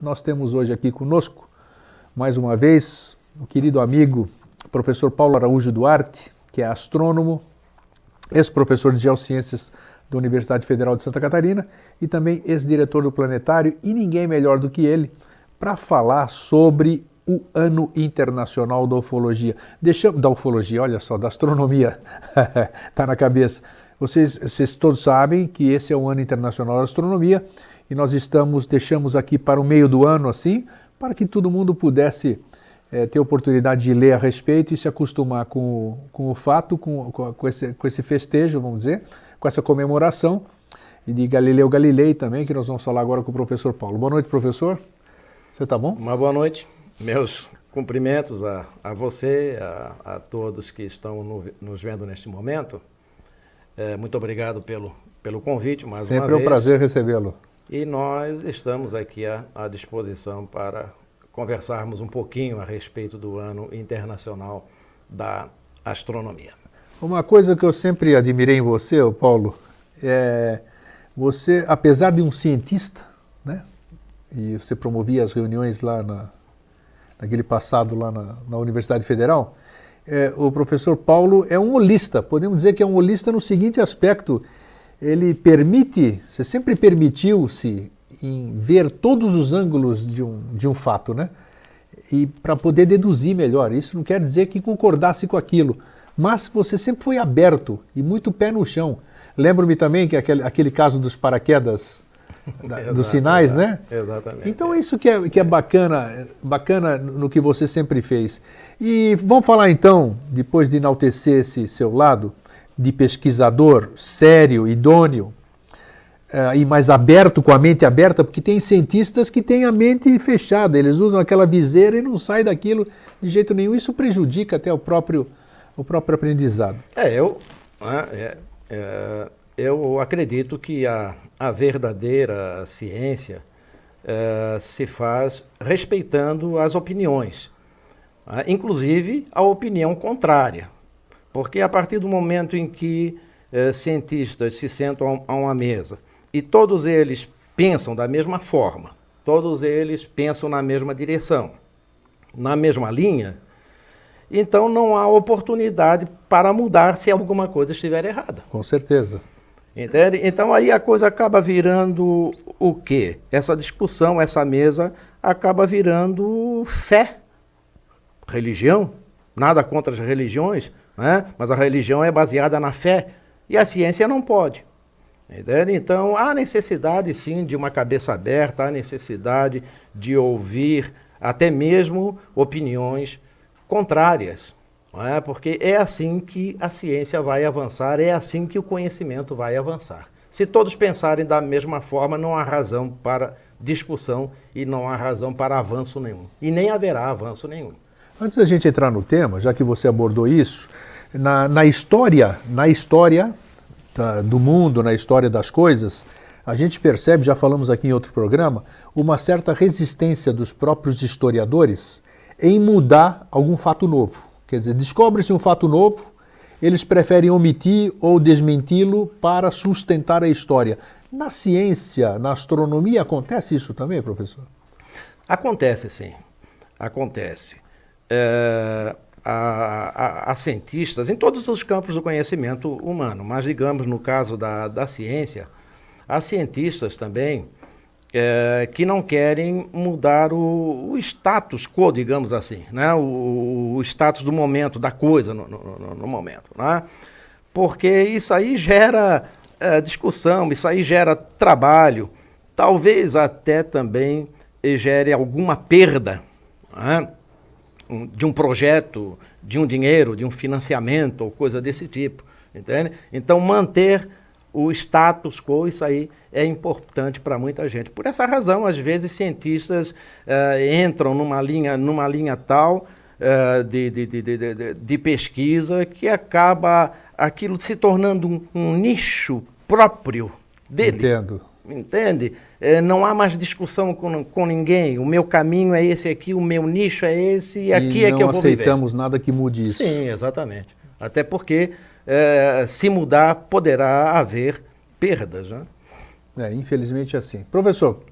Nós temos hoje aqui conosco, mais uma vez, o querido amigo, professor Paulo Araújo Duarte, que é astrônomo, ex-professor de Geociências da Universidade Federal de Santa Catarina e também ex-diretor do Planetário, e ninguém melhor do que ele para falar sobre o Ano Internacional da Ufologia. Da ufologia, olha só, da astronomia, está na cabeça. Vocês todos sabem que esse é o Ano Internacional da Astronomia e nós deixamos aqui para o meio do ano, assim, para que todo mundo pudesse ter oportunidade de ler a respeito e se acostumar com o fato, com esse festejo, vamos dizer, com essa comemoração, e de Galileu Galilei também, que nós vamos falar agora com o professor Paulo. Boa noite, professor. Você está bom? Uma boa noite. Meus cumprimentos a você, a todos que estão nos vendo neste momento. Muito obrigado pelo convite, mais uma vez. Sempre é um prazer recebê-lo. E nós estamos aqui à disposição para conversarmos um pouquinho a respeito do Ano Internacional da Astronomia. Uma coisa que eu sempre admirei em você, Paulo, você, apesar de um cientista, né, e você promovia as reuniões lá naquele passado lá na Universidade Federal, o professor Paulo é um holista. Podemos dizer que é um holista no seguinte aspecto: ele você sempre permitiu-se em ver todos os ângulos de um fato, né? E para poder deduzir melhor. Isso não quer dizer que concordasse com aquilo, mas você sempre foi aberto e muito pé no chão. Lembro-me também que aquele caso dos paraquedas, dos sinais, né? Exatamente. Então isso que é bacana no que você sempre fez. E vamos falar então, depois de enaltecer esse seu lado de pesquisador sério, idôneo, e mais aberto, com a mente aberta, porque tem cientistas que têm a mente fechada, eles usam aquela viseira e não saem daquilo de jeito nenhum. Isso prejudica até o próprio aprendizado. Eu acredito que a verdadeira ciência se faz respeitando as opiniões, inclusive a opinião contrária. Porque a partir do momento em que cientistas se sentam a uma mesa e todos eles pensam da mesma forma, todos eles pensam na mesma direção, na mesma linha, então não há oportunidade para mudar se alguma coisa estiver errada. Com certeza. Entende? Então aí a coisa acaba virando o quê? Essa discussão, essa mesa, acaba virando fé, religião. Nada contra as religiões, né? Mas a religião é baseada na fé e a ciência não pode. Entende? Então há necessidade sim de uma cabeça aberta, há necessidade de ouvir até mesmo opiniões contrárias. Não é? Porque é assim que a ciência vai avançar, é assim que o conhecimento vai avançar. Se todos pensarem da mesma forma, não há razão para discussão e não há razão para avanço nenhum. E nem haverá avanço nenhum. Antes da gente entrar no tema, já que você abordou isso, na história do mundo, na história das coisas, a gente percebe, já falamos aqui em outro programa, uma certa resistência dos próprios historiadores em mudar algum fato novo. Quer dizer, descobre-se um fato novo, eles preferem omitir ou desmenti-lo para sustentar a história. Na ciência, na astronomia, acontece isso também, professor? Acontece, sim. Acontece. Há cientistas em todos os campos do conhecimento humano, mas digamos no caso da ciência, há cientistas também que não querem mudar o status quo, digamos assim, né? O status do momento, da coisa no momento, né? Porque isso aí gera discussão, isso aí gera trabalho, talvez até também gere alguma perda, né? De um projeto, de um dinheiro, de um financiamento ou coisa desse tipo, entende? Então manter o status quo, isso aí é importante para muita gente. Por essa razão, às vezes, cientistas entram numa linha tal de pesquisa que acaba aquilo se tornando um nicho próprio dele. Entendo. Entende? Não há mais discussão com ninguém. O meu caminho é esse aqui, o meu nicho é esse e aqui é que eu vou viver. Não aceitamos nada que mude isso. Sim, exatamente. Até porque se mudar poderá haver perdas, né? Infelizmente é assim. Professor,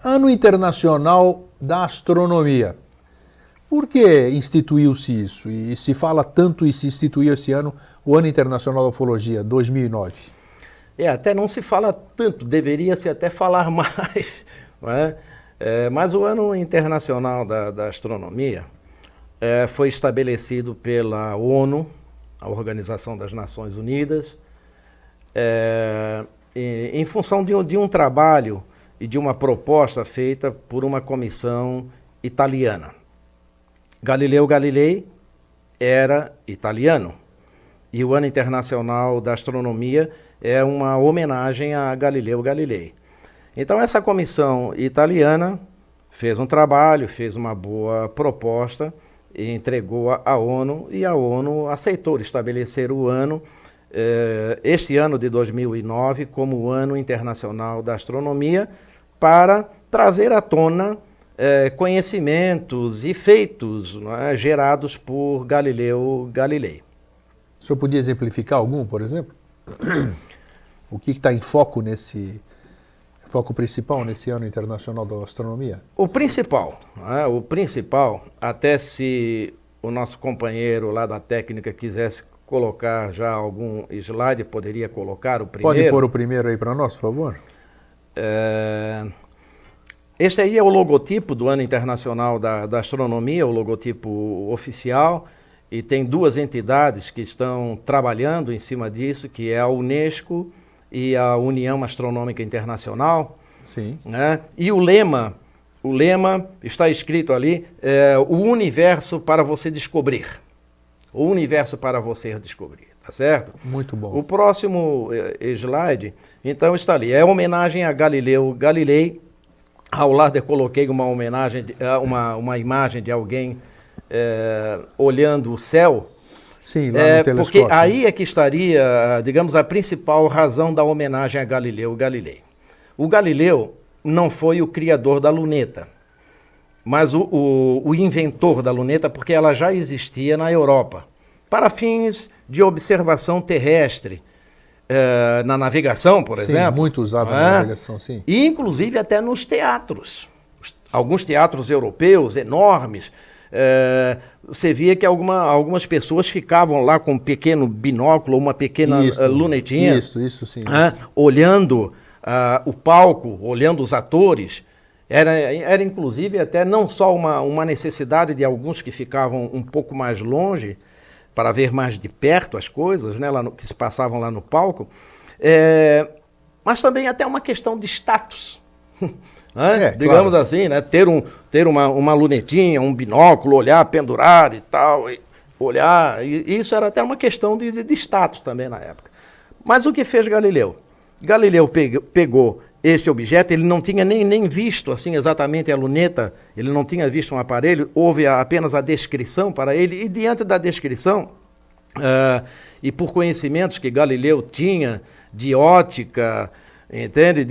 Ano Internacional da Astronomia. Por que instituiu-se isso? E se fala tanto e se instituiu esse ano, o Ano Internacional da Ufologia, 2009? Até não se fala tanto, deveria-se até falar mais. Não é? Mas o Ano Internacional da Astronomia foi estabelecido pela ONU, a Organização das Nações Unidas, em função de um trabalho e de uma proposta feita por uma comissão italiana. Galileu Galilei era italiano e o Ano Internacional da Astronomia é uma homenagem a Galileu Galilei. Então essa comissão italiana fez um trabalho, fez uma boa proposta e entregou à ONU, e a ONU aceitou estabelecer o ano, este ano de 2009, como o Ano Internacional da Astronomia, para trazer à tona conhecimentos e feitos, não é, gerados por Galileu Galilei. O senhor podia exemplificar algum, por exemplo? O que está em foco principal nesse Ano Internacional da Astronomia? O principal, até se o nosso companheiro lá da técnica quisesse colocar já algum slide, poderia colocar o primeiro. Pode pôr o primeiro aí para nós, por favor? Este aí é o logotipo do Ano Internacional da Astronomia, o logotipo oficial, e tem duas entidades que estão trabalhando em cima disso, que é a Unesco e a União Astronômica Internacional. Sim. Né? E o lema está escrito ali, o universo para você descobrir. O universo para você descobrir, tá certo? Muito bom. O próximo slide, então, está ali. É homenagem a Galileu Galilei. Ao lado eu coloquei uma homenagem, uma imagem de alguém olhando o céu. Sim, lá no telescópio. Porque aí é que estaria, digamos, a principal razão da homenagem a Galileu Galilei. O Galileu não foi o criador da luneta, mas o inventor da luneta, porque ela já existia na Europa, para fins de observação terrestre, na navegação, por exemplo. Sim, muito usada na navegação, sim. E inclusive até nos teatros. Alguns teatros europeus enormes, você via que algumas pessoas ficavam lá com um pequeno binóculo, uma pequena lunetinha. Isso sim. Olhando o palco, olhando os atores. Era inclusive até não só uma necessidade de alguns que ficavam um pouco mais longe, para ver mais de perto as coisas, né, que se passavam lá no palco, mas também até uma questão de status. Digamos claro. Assim, né, ter uma lunetinha, um binóculo, olhar, pendurar e tal, olhar, e isso era até uma questão de status também na época. Mas o que fez Galileu? Galileu pegou esse objeto, ele não tinha nem visto assim exatamente a luneta, ele não tinha visto um aparelho, houve apenas a descrição para ele, e diante da descrição, e por conhecimentos que Galileu tinha de ótica, entende,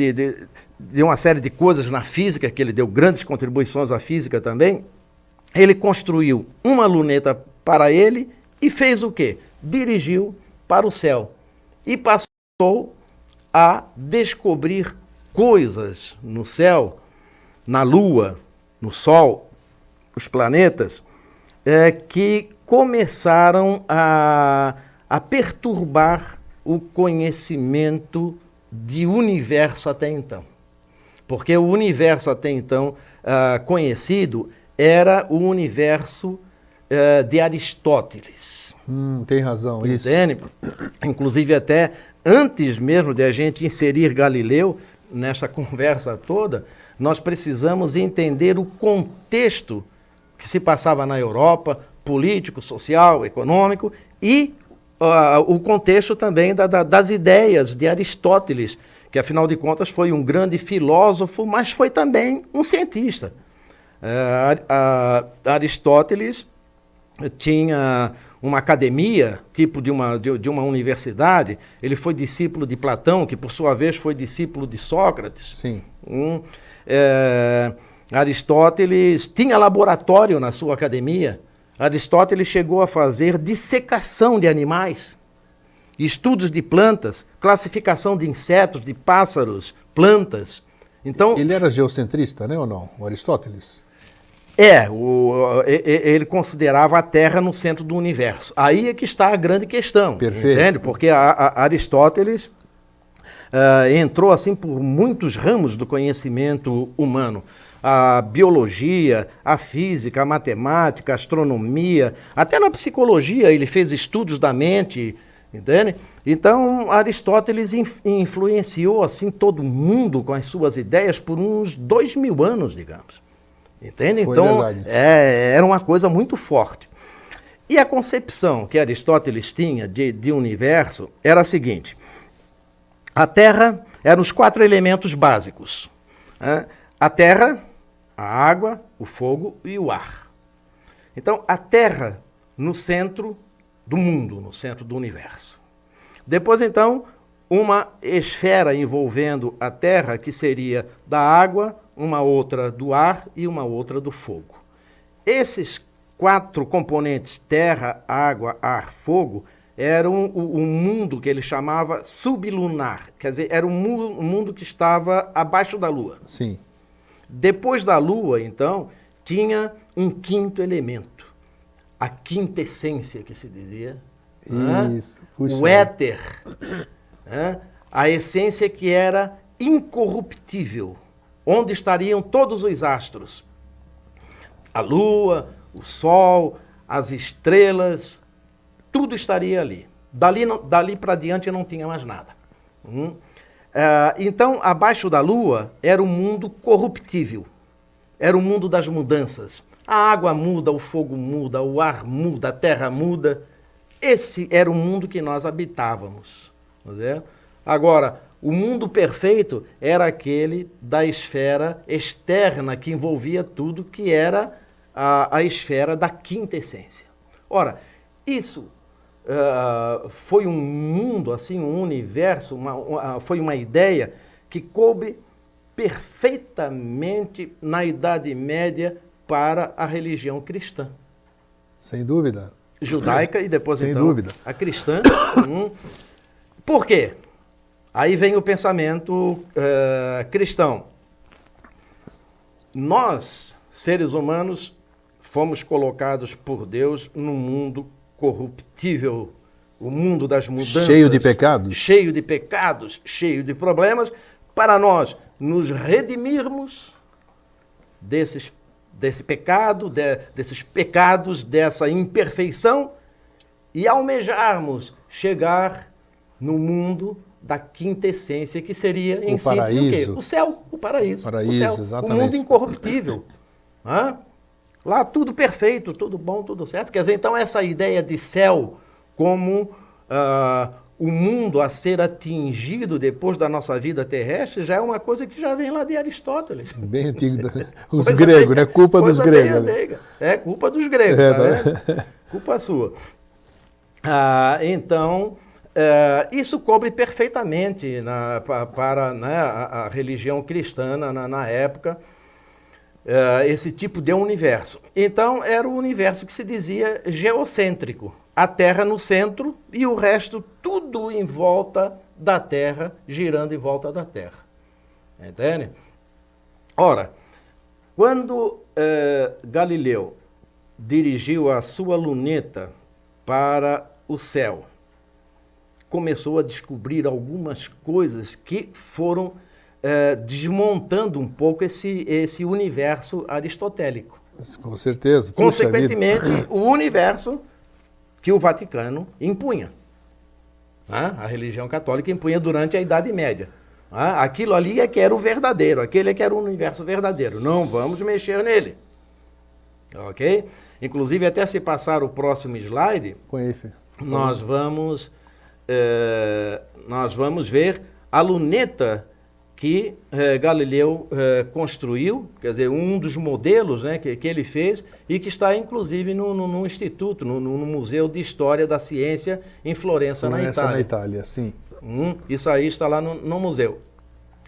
de uma série de coisas na física, que ele deu grandes contribuições à física também, ele construiu uma luneta para ele e fez o quê? Dirigiu para o céu e passou a descobrir coisas no céu, na Lua, no Sol, os planetas, que começaram a perturbar o conhecimento de universo até então. Porque o universo até então conhecido era o universo de Aristóteles. Tem razão, isso. Entende? Inclusive até antes mesmo de a gente inserir Galileu nessa conversa toda, nós precisamos entender o contexto que se passava na Europa, político, social, econômico, e o contexto também das ideias de Aristóteles, que afinal de contas foi um grande filósofo, mas foi também um cientista. Aristóteles tinha uma academia, tipo de uma universidade. Ele foi discípulo de Platão, que por sua vez foi discípulo de Sócrates. Sim. Aristóteles tinha laboratório na sua academia. Aristóteles chegou a fazer dissecação de animais, estudos de plantas, classificação de insetos, de pássaros, plantas. Então, ele era geocentrista, né, ou não? O Aristóteles? Ele considerava a Terra no centro do universo. Aí é que está a grande questão. Perfeito. Entende? Porque Aristóteles entrou assim por muitos ramos do conhecimento humano. A biologia, a física, a matemática, a astronomia, até na psicologia ele fez estudos da mente, entende? Então Aristóteles influenciou assim todo mundo com as suas ideias por uns 2000 anos, digamos. Entende? Foi então verdade. era uma coisa muito forte. E a concepção que Aristóteles tinha de universo era a seguinte: a Terra eram os 4 elementos básicos, né? A terra, a água, o fogo e o ar. Então, a Terra no centro do mundo, no centro do universo. Depois, então, uma esfera envolvendo a Terra, que seria da água, uma outra do ar e uma outra do fogo. Esses 4 componentes, terra, água, ar, fogo, eram o mundo que ele chamava sublunar. Quer dizer, era um mundo que estava abaixo da Lua. Sim. Depois da Lua, então, tinha um 5º elemento, a quintessência que se dizia. Isso. Puxa. O éter, a essência que era incorruptível, onde estariam todos os astros. A Lua, o Sol, as estrelas, tudo estaria ali. Dali para diante não tinha mais nada. Então, abaixo da Lua era um mundo corruptível, era o mundo das mudanças. A água muda, o fogo muda, o ar muda, a terra muda. Esse era o mundo que nós habitávamos. Agora, o mundo perfeito era aquele da esfera externa que envolvia tudo, que era a esfera da quintessência. Ora, isso foi um mundo, assim, um universo, foi uma ideia que coube perfeitamente na Idade Média para a religião cristã. Sem dúvida. Judaica e depois, Sem então, dúvida. a cristã. Por quê? Aí vem o pensamento cristão. Nós, seres humanos, fomos colocados por Deus num mundo corruptível, o mundo das mudanças. Cheio de pecados. Cheio de pecados, cheio de problemas, para nós nos redimirmos desse pecado, desses pecados, dessa imperfeição, e almejarmos chegar no mundo da quintessência, que seria, em síntese, o quê? O céu, o paraíso. Paraíso, o céu, exatamente. o mundo incorruptível. Lá tudo perfeito, tudo bom, tudo certo. Quer dizer, então, essa ideia de céu como o mundo a ser atingido depois da nossa vida terrestre já é uma coisa que já vem lá de Aristóteles. Bem antigo. Os gregos, né? Culpa dos gregos. Né? É culpa dos gregos, tá vendo? Culpa sua. Então, isso cobre perfeitamente para a religião cristã na época, esse tipo de universo. Então, era o universo que se dizia geocêntrico. A Terra no centro e o resto tudo em volta da Terra, girando em volta da Terra. Entende? Ora, quando Galileu dirigiu a sua luneta para o céu, começou a descobrir algumas coisas que foram desmontando um pouco esse universo aristotélico. Com certeza. Consequentemente, o universo que o Vaticano impunha. A religião católica impunha durante a Idade Média. Aquilo ali é que era o verdadeiro, aquele é que era o universo verdadeiro. Não vamos mexer nele. Ok? Inclusive, até se passar o próximo slide, nós vamos ver a luneta que Galileu construiu, quer dizer, um dos modelos, né, que ele fez e que está, inclusive, no instituto, no Museu de História da Ciência em Florença, na Itália. Na Itália, sim. Isso aí está lá no museu.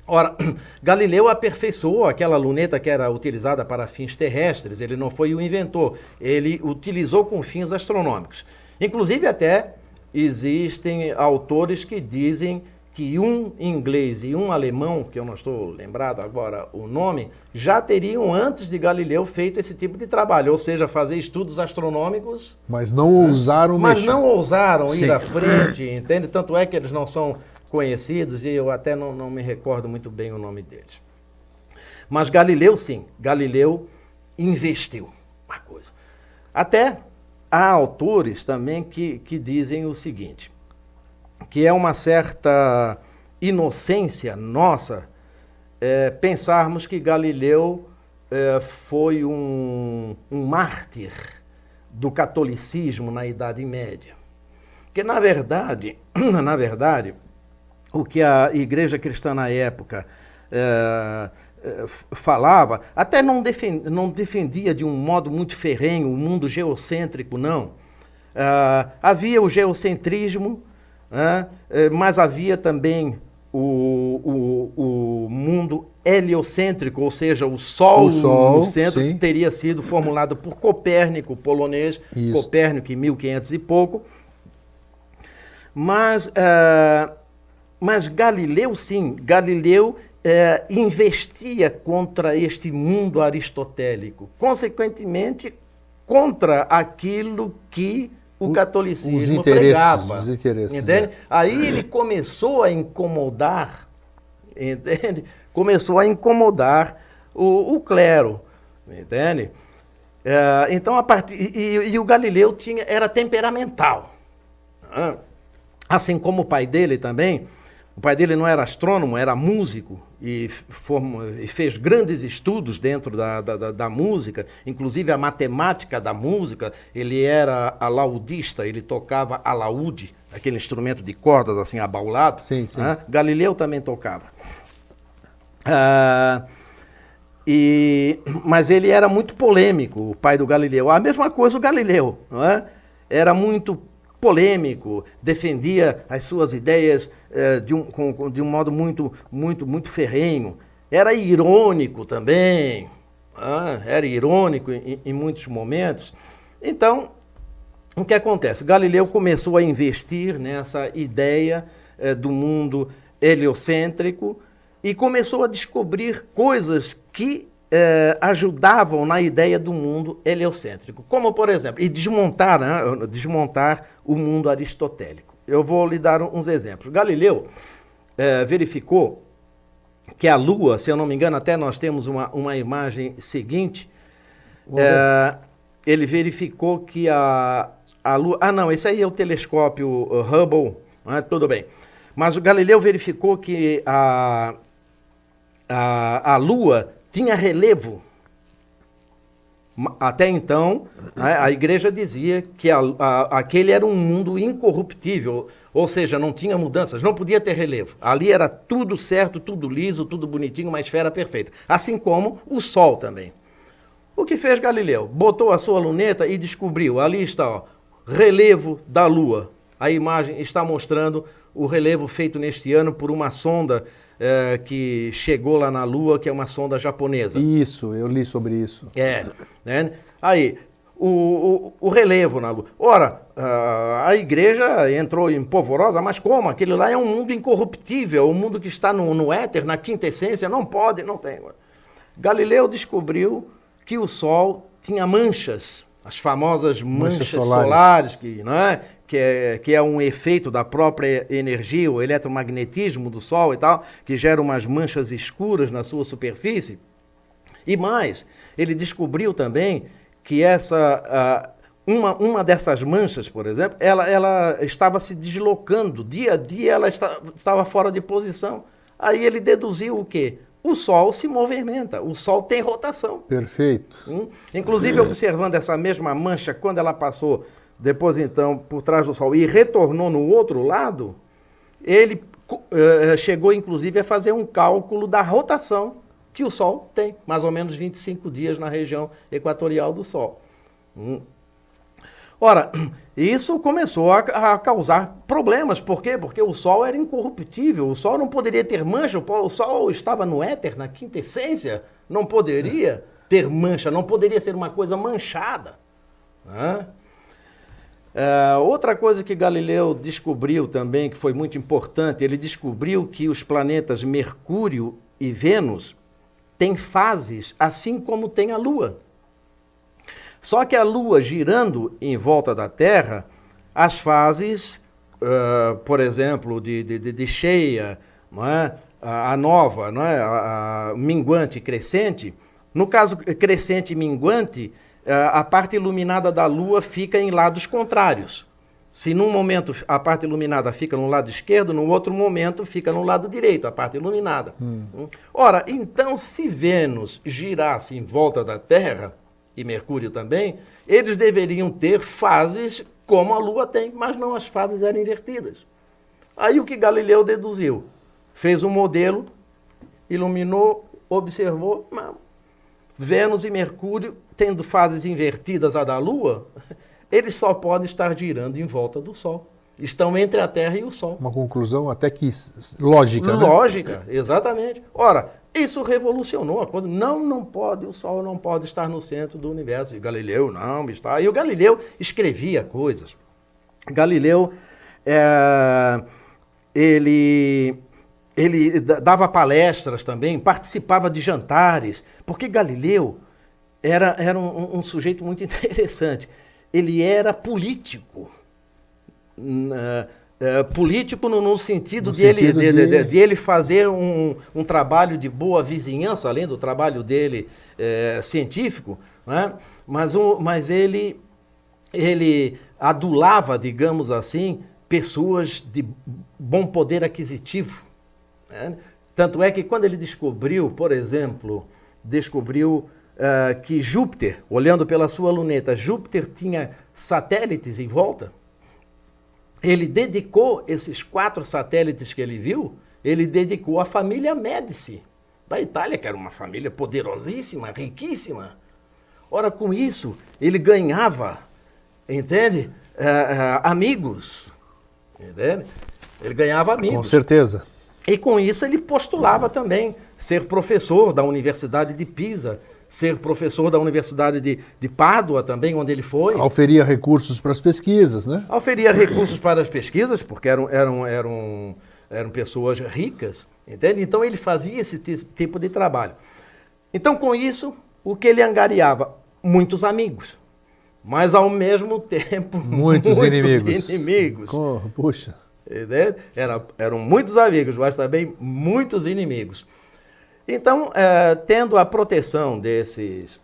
Ora, Galileu aperfeiçoou aquela luneta que era utilizada para fins terrestres, ele não foi o inventor, ele utilizou com fins astronômicos. Inclusive, até existem autores que dizem que um inglês e um alemão, que eu não estou lembrado agora o nome, já teriam antes de Galileu feito esse tipo de trabalho, ou seja, fazer estudos astronômicos. Mas não ousaram Mas mexer. não ousaram Sim. ir à frente, entende? Tanto é que eles não são conhecidos e eu até não me recordo muito bem o nome deles. Mas Galileu, sim, Galileu investiu uma coisa. Até há autores também que dizem o seguinte, que é uma certa inocência nossa pensarmos que Galileu foi um mártir do catolicismo na Idade Média. Porque, na verdade, o que a Igreja Cristã na época falava, até não defendia de um modo muito ferrenho o mundo geocêntrico, não. Havia o geocentrismo, mas havia também o mundo heliocêntrico, ou seja, o Sol no centro, sim, que teria sido formulado por Copérnico, polonês, isso. Copérnico em 1500 e pouco. Mas Galileu, sim, Galileu investia contra este mundo aristotélico, consequentemente contra aquilo que o catolicismo pregava. Os interesses, entende? Aí ele começou a incomodar, entende? Começou a incomodar o clero, entende? Então, e o Galileu era temperamental. Assim como o pai dele também. O pai dele não era astrônomo, era músico e fez grandes estudos dentro da música, inclusive a matemática da música. Ele era alaudista, ele tocava alaúde, aquele instrumento de cordas assim abaulado. Sim, sim. Galileu também tocava. Mas ele era muito polêmico, o pai do Galileu. A mesma coisa o Galileu, não é? Era muito polêmico, defendia as suas ideias de um modo muito ferrenho. Era irônico também, era irônico em muitos momentos. Então, o que acontece? Galileu começou a investir nessa ideia do mundo heliocêntrico e começou a descobrir coisas que ajudavam na ideia do mundo heliocêntrico, como, por exemplo, e desmontar o mundo aristotélico. Eu vou lhe dar uns exemplos. Galileu verificou que a Lua, se eu não me engano, até nós temos uma imagem seguinte, ele verificou que a Lua... não, esse aí é o telescópio Hubble, tudo bem. Mas o Galileu verificou que a Lua tinha relevo. Até então, a igreja dizia que aquele era um mundo incorruptível, ou seja, não tinha mudanças, não podia ter relevo. Ali era tudo certo, tudo liso, tudo bonitinho, uma esfera perfeita. Assim como o Sol também. O que fez Galileu? Botou a sua luneta e descobriu, ali está, relevo da Lua. A imagem está mostrando o relevo feito neste ano por uma sonda que chegou lá na Lua, que é uma sonda japonesa. Isso, eu li sobre isso. Né? Aí, o relevo na Lua. Ora, a igreja entrou em polvorosa, mas como? Aquele lá é um mundo incorruptível, um mundo que está no éter, na quinta essência, não pode, não tem. Galileu descobriu que o Sol tinha manchas, as famosas manchas solares que é um efeito da própria energia, o eletromagnetismo do Sol e tal, que gera umas manchas escuras na sua superfície. E mais, ele descobriu também que uma dessas manchas, por exemplo, ela estava se deslocando, dia a dia ela estava fora de posição. Aí ele deduziu o quê? O Sol se movimenta, o Sol tem rotação. Perfeito. Inclusive, observando essa mesma mancha, quando ela passou depois então por trás do Sol e retornou no outro lado, ele chegou inclusive a fazer um cálculo da rotação que o Sol tem, mais ou menos 25 dias na região equatorial do Sol. Ora, isso começou a causar problemas. Por quê? Porque o Sol era incorruptível, o Sol não poderia ter mancha, o Sol estava no éter, na quinta essência, não poderia ter mancha, não poderia ser uma coisa manchada. Outra coisa que Galileu descobriu também, que foi muito importante, ele descobriu que os planetas Mercúrio e Vênus têm fases, assim como tem a Lua. Só que a Lua girando em volta da Terra, as fases, por exemplo, de cheia, não é? A nova, não é? A minguante e crescente, no caso crescente e minguante, a parte iluminada da Lua fica em lados contrários. Se num momento a parte iluminada fica no lado esquerdo, no outro momento fica no lado direito, a parte iluminada. Ora, então se Vênus girasse em volta da Terra, e Mercúrio também, eles deveriam ter fases como a Lua tem, mas não, as fases eram invertidas. Aí o que Galileu deduziu? Fez um modelo, iluminou, observou, Vênus e Mercúrio, tendo fases invertidas à da Lua, eles só podem estar girando em volta do Sol. Estão entre a Terra e o Sol. Uma conclusão até que lógica, né? Lógica, exatamente. Ora, isso revolucionou a coisa. Não pode, o Sol não pode estar no centro do universo. E Galileu não está. E o Galileu escrevia coisas. Galileu, ele dava palestras também, participava de jantares, porque Galileu era um sujeito muito interessante. Ele era político. Político no sentido de ele fazer um trabalho de boa vizinhança, além do trabalho dele científico, né? Mas ele adulava, digamos assim, pessoas de bom poder aquisitivo. Né? Tanto é que quando ele descobriu, por exemplo, que Júpiter, olhando pela sua luneta, Júpiter tinha satélites em volta, ele dedicou esses 4 satélites que ele viu, ele dedicou à família Médici, da Itália, que era uma família poderosíssima, riquíssima. Ora, com isso, ele ganhava, entende? Amigos, entende? Ele ganhava amigos. Com certeza. E com isso ele postulava também ser professor da Universidade de Pisa, ser professor da Universidade de Pádua também, onde ele foi. Oferia recursos para as pesquisas, né? Oferia recursos para as pesquisas, porque eram pessoas ricas, entende? Então ele fazia esse tipo de trabalho. Então com isso, o que ele angariava? Muitos amigos, mas ao mesmo tempo muitos inimigos. Puxa. Entende? Eram muitos amigos, mas também muitos inimigos. Então, tendo a proteção dessas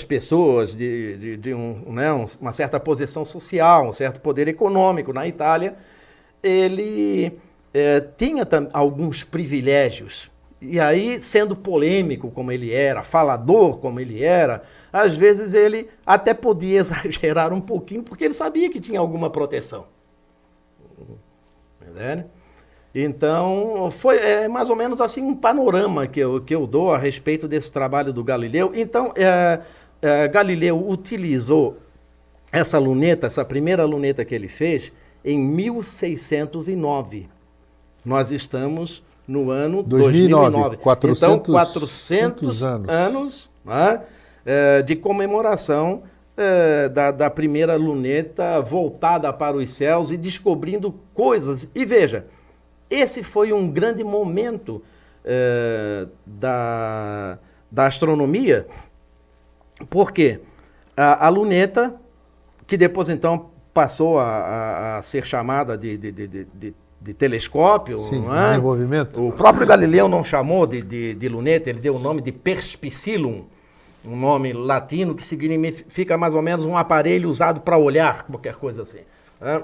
pessoas, de uma certa posição social, um certo poder econômico na Itália, ele tinha alguns privilégios. E aí, sendo polêmico como ele era, falador como ele era, às vezes ele até podia exagerar um pouquinho, porque ele sabia que tinha alguma proteção. Entende? Então, foi mais ou menos assim um panorama que eu dou a respeito desse trabalho do Galileu. Então, Galileu utilizou essa luneta, essa primeira luneta que ele fez, em 1609. Nós estamos no ano 2009. 400 anos né, de comemoração da primeira luneta voltada para os céus e descobrindo coisas. E veja, esse foi um grande momento da astronomia, porque a luneta, que depois então passou a ser chamada de telescópio, sim, não é? Desenvolvimento. O próprio Galileu não chamou de luneta, ele deu o nome de perspicillum, um nome latino que significa mais ou menos um aparelho usado para olhar, qualquer coisa assim. Né?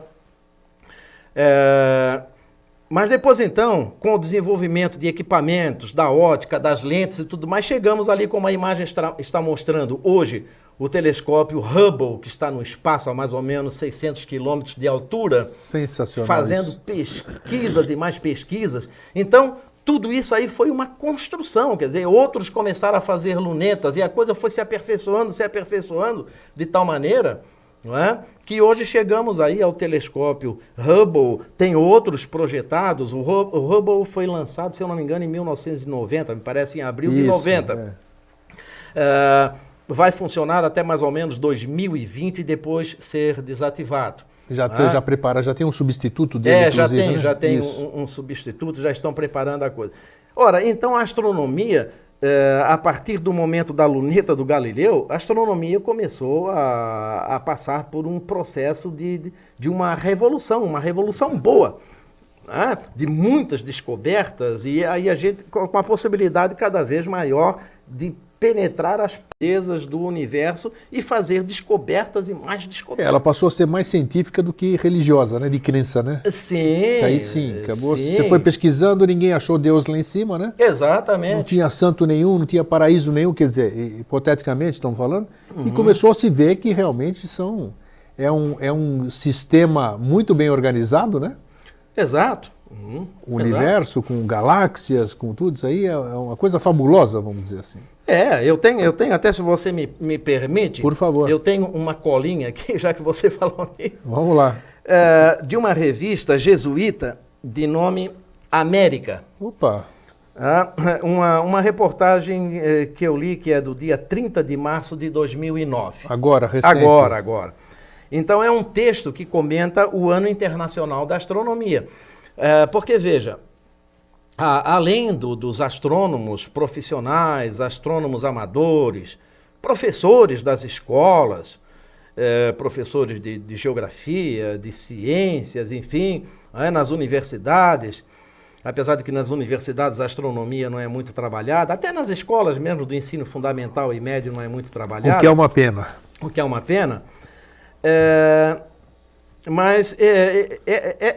Mas depois então, com o desenvolvimento de equipamentos, da ótica, das lentes e tudo mais, chegamos ali como a imagem está mostrando hoje, o telescópio Hubble, que está no espaço a mais ou menos 600 quilômetros de altura. Sensacional. Fazendo pesquisas e mais pesquisas. Então, tudo isso aí foi uma construção, quer dizer, outros começaram a fazer lunetas e a coisa foi se aperfeiçoando de tal maneira, não é? Que hoje chegamos aí ao telescópio Hubble, tem outros projetados. O Hubble foi lançado, se eu não me engano, em 1990, me parece em abril de 90. vai funcionar até mais ou menos 2020 e depois ser desativado. Já prepara, já tem um substituto dele, inclusive, já né? tem um substituto, já estão preparando a coisa. Ora, então a astronomia, a partir do momento da luneta do Galileu, a astronomia começou a passar por um processo de uma revolução boa, né? De muitas descobertas, e aí a gente com a possibilidade cada vez maior de penetrar as presas do universo e fazer descobertas e mais descobertas. Ela passou a ser mais científica do que religiosa, né? De crença, né? Sim. Que aí sim, acabou. Sim. Você foi pesquisando, ninguém achou Deus lá em cima, né? Exatamente. Não tinha santo nenhum, não tinha paraíso nenhum, quer dizer, hipoteticamente estamos falando, e começou a se ver que realmente é um sistema muito bem organizado, né? Exato. O universo, com galáxias, com tudo isso aí, é uma coisa fabulosa, vamos dizer assim. Eu tenho até, se você me permite... Por favor. Eu tenho uma colinha aqui, já que você falou nisso. Vamos lá. De uma revista jesuíta de nome América. Opa! Uma reportagem que eu li, que é do dia 30 de março de 2009. Agora, recente. Agora. Então, é um texto que comenta o Ano Internacional da Astronomia. Porque, veja, além dos astrônomos profissionais, astrônomos amadores, professores das escolas, professores de geografia, de ciências, enfim, nas universidades, apesar de que nas universidades a astronomia não é muito trabalhada, até nas escolas mesmo do ensino fundamental e médio não é muito trabalhada. O que é uma pena. O que é uma pena. Mas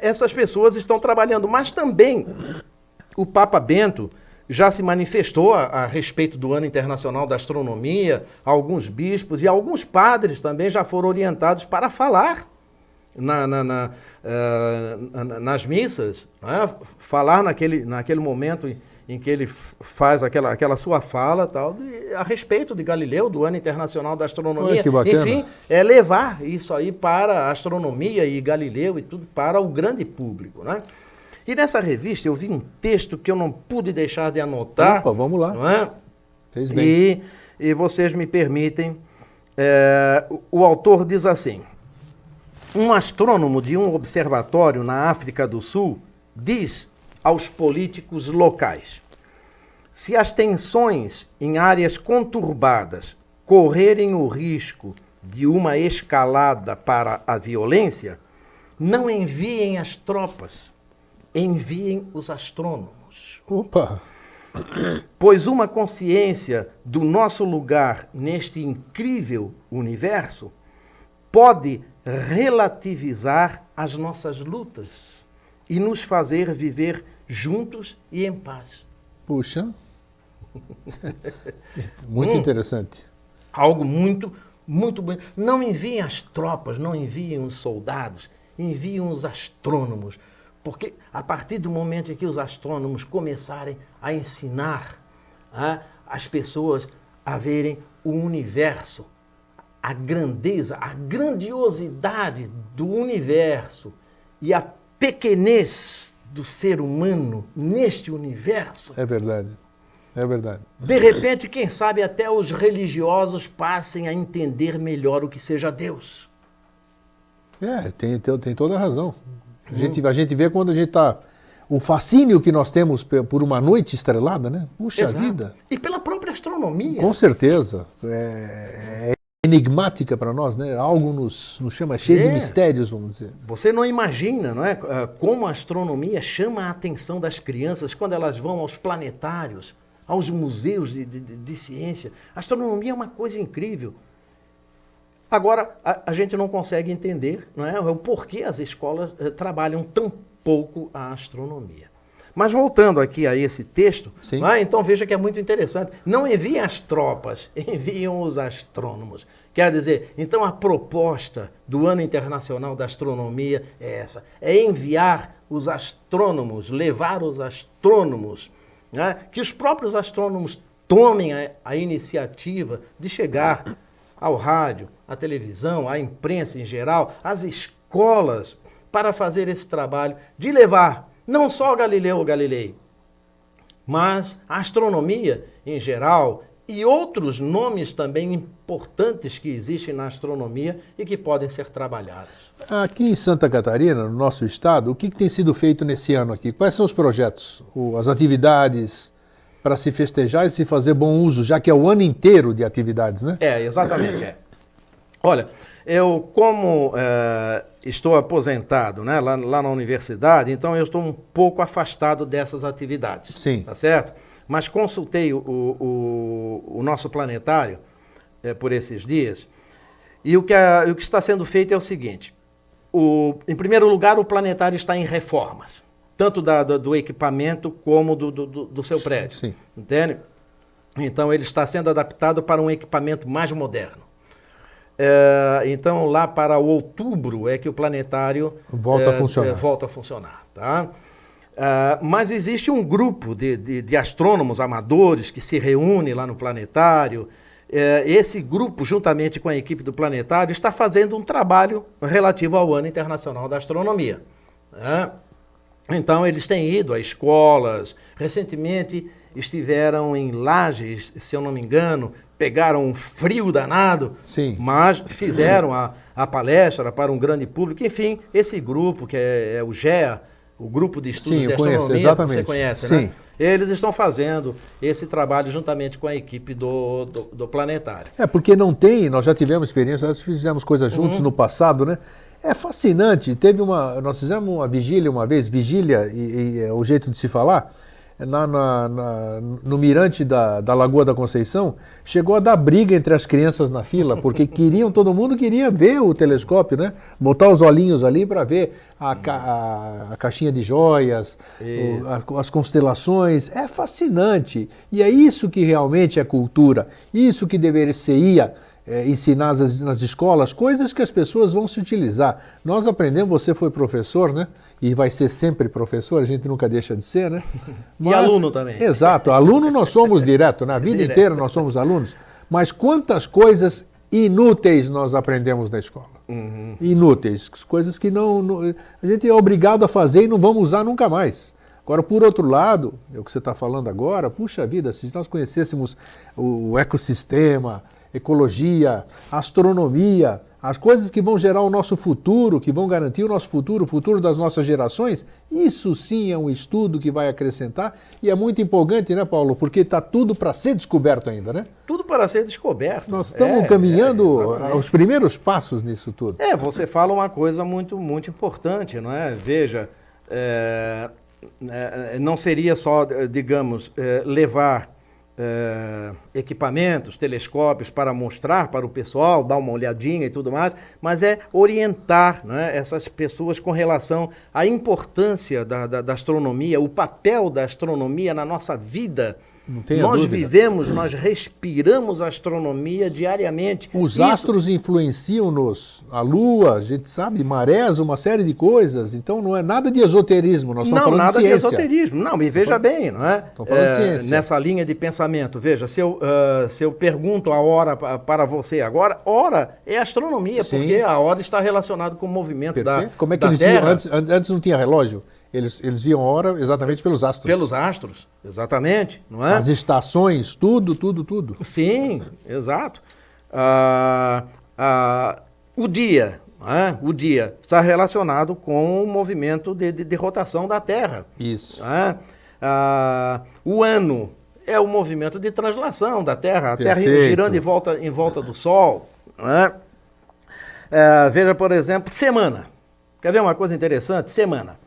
essas pessoas estão trabalhando, mas também o Papa Bento já se manifestou a respeito do Ano Internacional da Astronomia, alguns bispos e alguns padres também já foram orientados para falar nas missas, né? Falar naquele momento em que ele faz aquela sua fala tal, a respeito de Galileu, do Ano Internacional da Astronomia. Olha, que bacana. Enfim, levar isso aí para a astronomia e Galileu e tudo para o grande público, né? E nessa revista eu vi um texto que eu não pude deixar de anotar. Opa, vamos lá. Não é? Fez bem. E vocês me permitem, o autor diz assim: um astrônomo de um observatório na África do Sul diz aos políticos locais: se as tensões em áreas conturbadas correrem o risco de uma escalada para a violência, não enviem as tropas, enviem os astrônomos. Opa! Pois uma consciência do nosso lugar neste incrível universo pode relativizar as nossas lutas e nos fazer viver juntos e em paz. Puxa. Muito interessante. Algo muito, muito bom. Não enviem as tropas, não enviem os soldados, enviem os astrônomos. Porque a partir do momento em que os astrônomos começarem a ensinar as pessoas a verem o universo, a grandeza, a grandiosidade do universo e a pequenez do ser humano neste universo. É verdade. É verdade. De repente, quem sabe até os religiosos passem a entender melhor o que seja Deus. Tem toda a razão. A gente vê quando a gente está... O fascínio que nós temos por uma noite estrelada, né? Puxa Exato. vida. E pela própria astronomia. Com certeza. É enigmática para nós, né? Algo nos chama cheio de mistérios, vamos dizer. Você não imagina, não é? Como a astronomia chama a atenção das crianças quando elas vão aos planetários, aos museus de ciência. A astronomia é uma coisa incrível. Agora, a gente não consegue entender, não é? O porquê as escolas trabalham tão pouco a astronomia. Mas voltando aqui a esse texto, então veja que é muito interessante. Não enviem as tropas, enviam os astrônomos. Quer dizer, então a proposta do Ano Internacional da Astronomia é essa. É enviar os astrônomos, levar os astrônomos, né? Que os próprios astrônomos tomem a iniciativa de chegar ao rádio, à televisão, à imprensa em geral, às escolas, para fazer esse trabalho de levar não só Galileu Galilei, mas a astronomia em geral e outros nomes também importantes que existem na astronomia e que podem ser trabalhados. Aqui em Santa Catarina, no nosso estado, o que tem sido feito nesse ano aqui? Quais são os projetos, as atividades para se festejar e se fazer bom uso, já que é o ano inteiro de atividades, né? Exatamente. Olha, eu como estou aposentado, né, lá na universidade, então eu estou um pouco afastado dessas atividades. Sim. Tá certo? Mas consultei o nosso planetário por esses dias, e o que está sendo feito é o seguinte: em primeiro lugar, o planetário está em reformas, tanto do equipamento como do seu prédio. Sim. Entende? Então, ele está sendo adaptado para um equipamento mais moderno. Então, lá para outubro é que o planetário volta a funcionar. Tá? Mas existe um grupo de astrônomos amadores que se reúne lá no planetário. Esse grupo, juntamente com a equipe do planetário, está fazendo um trabalho relativo ao Ano Internacional da Astronomia. Né? Então, eles têm ido a escolas. Recentemente estiveram em Lages, se eu não me engano, pegaram um frio danado, sim, mas fizeram a palestra para um grande público. Enfim, esse grupo, que é o GEA, o Grupo de Estudos de Astronomia, que você conhece, sim, né? Eles estão fazendo esse trabalho juntamente com a equipe do planetário. Porque não tem, nós já tivemos experiência, nós fizemos coisas juntos no passado, né? É fascinante. Nós fizemos uma vigília uma vez, vigília e é o jeito de se falar, no mirante da Lagoa da Conceição, chegou a dar briga entre as crianças na fila, porque todo mundo queria ver o telescópio, né? Botar os olhinhos ali para ver a caixinha de joias, as constelações. É fascinante. E é isso que realmente é cultura. Isso que deveria ser ensinar nas escolas, coisas que as pessoas vão se utilizar. Nós aprendemos, você foi professor, né? E vai ser sempre professor, a gente nunca deixa de ser, né? Mas, e aluno também. Exato, aluno nós somos direto, na vida inteira nós somos alunos. Mas quantas coisas inúteis nós aprendemos na escola? Inúteis, coisas que a gente é obrigado a fazer e não vamos usar nunca mais. Agora, por outro lado, é o que você está falando agora, puxa vida, se nós conhecêssemos o ecossistema, ecologia, astronomia, as coisas que vão gerar o nosso futuro, que vão garantir o nosso futuro, o futuro das nossas gerações, isso sim é um estudo que vai acrescentar e é muito empolgante, né, Paulo? Porque está tudo para ser descoberto ainda, né? Tudo para ser descoberto. Nós estamos caminhando os primeiros passos nisso tudo. Você fala uma coisa muito, muito importante, não é? Veja, não seria só, digamos, levar equipamentos, telescópios para mostrar para o pessoal, dar uma olhadinha e tudo mais, mas é orientar, né, essas pessoas com relação à importância da astronomia, o papel da astronomia na nossa vida. Nós vivemos, nós respiramos a astronomia diariamente. Os astros influenciam-nos, a Lua, a gente sabe, marés, uma série de coisas. Então não é nada de esoterismo, nós estamos falando de ciência. Não, nada de esoterismo. Não, me veja bem, não é? Estou falando de ciência. Nessa linha de pensamento, veja, se eu pergunto a hora para você agora, hora é astronomia, sim, porque a hora está relacionada com o movimento da Terra. Como é que eles viam? Antes não tinha relógio? Eles viam a hora exatamente pelos astros. Pelos astros, exatamente, não é? As estações, tudo. Sim, exato. O dia, não é? O dia está relacionado com o movimento de rotação da Terra. Isso. Não é? O ano é o movimento de translação da Terra, a Terra girando em volta do Sol. Não é? Veja, por exemplo, semana. Quer ver uma coisa interessante? Semana.